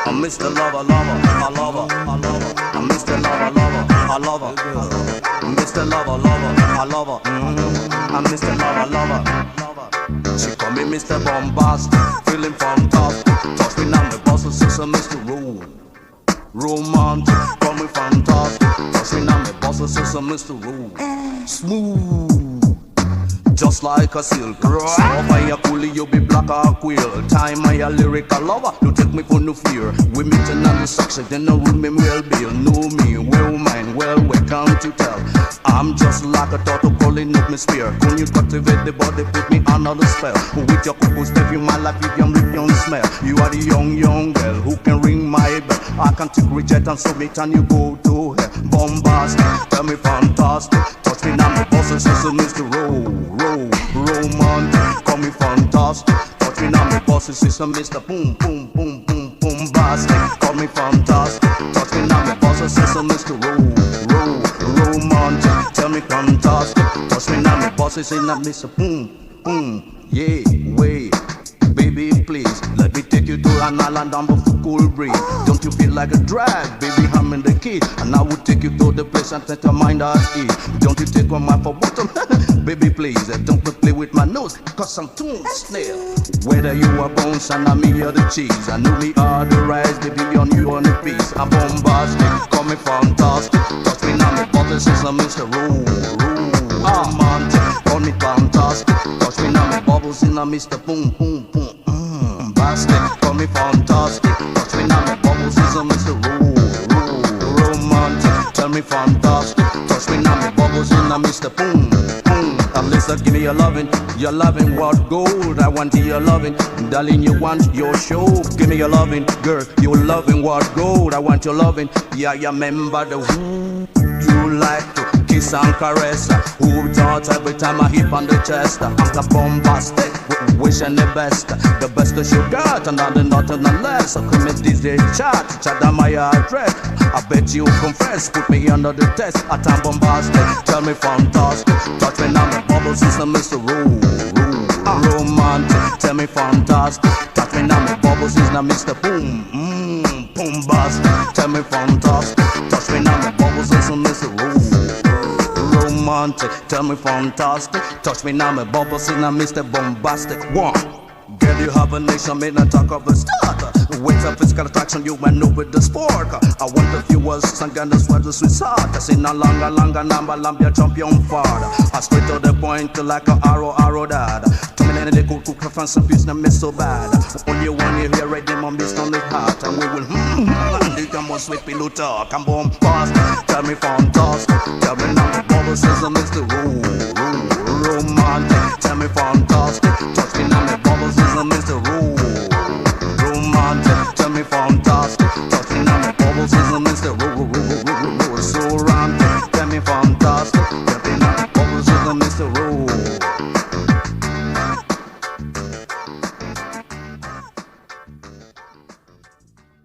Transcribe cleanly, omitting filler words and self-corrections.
I'm Mr. Lover, lover, I love her, I love her. I'm Mr. Lover, lover, I love her. Mr. Lover, lover, I love her. I'm Mr. Lover, lover. She call me Mr. Bombastic, feeling fantastic. Touch me now, my boss is Mr. Romantic, call me fantastic. Touch me now, my boss is Mr. Smooth. Just like a silk, soft by a coolie, you be black or queer. Time I a lyrical lover, you take me for no fear. We meeting on the success, then no room me well bill. Know me, well mine, well can't you tell? I'm just like a turtle pulling up my spear. When you cultivate the body, put me under the spell. With your cocoa step, you my life, with your young smell. You are the young girl who can ring my bell. I can take reject and submit and you go to hell. Bombastic, tell me fantastic. Touch me now, my boss is Mr. Romantic, call me fantastic. Touch me now, my boss is Mr. Bastic, call me fantastic. Touch me now, my boss is Mr. Romantic, tell me fantastic. Touch me now, my boss is Mr. Yeah, wait. Baby, please, let me take you to an island down for cool breeze. Don't you feel like a drag, baby, I'm in the key. And I will take you to the place and set your mind at ease. Don't you take on my for bottom? Baby, please, don't play with my nose, cause I'm too snail. Whether you are bones and I'm me or the cheese, I know me are the rice, baby, on you on the piece. I'm bombastic, call me fantastic. Touch me now, my bottle says I'm Mr. Romantic, call me fantastic. Touch me now, my bubbles in a Mr. BasTic, call me fantastic. Touch me now, my bubbles is a Mr. Romantic, tell me fantastic. Touch me now, my bubbles in a Mr. Listen, give me your loving what gold. I want your loving, darling, you want your show. Give me your loving, girl, your loving what gold. I want your loving, yeah, you remember the who you like to kiss and caress. Who thought every time I hit on the chest? I'm the bombastic, wishing the best that you got, and nothing less. So commit this day chat on my address. I bet you confess, put me under the test. I'm bombastic, tell me fantastic. Touch me now, my bubbles is a Mr. Romantic, tell me fantastic. Touch me now, my bubbles is a Mr. Bombastic, tell me fantastic. Touch me now, my bubbles is a Mr. Romantic, tell me fantastic. Touch me now, my bubbles in a Mr. Bombastic. One, girl, you have a nation, made a talk of a starter. With a physical attraction, you went over the sport. I want a few words, and gonna sweat the sweet heart. I see no longer number, Lambia champion father. I straight to the point, like a arrow dad. To me, then they go to preference and peace, not miss so bad. Only one you hear, right, them on this on the heart. And we will, they come on sweet pillow talk. I'm born fast, tell me fantastic. Tell me now, the bubble says I'm Mr. Romantic. Tell me fantastic. Touch me now, the bubble says I'm Mr. Romantic, tell me fantastic.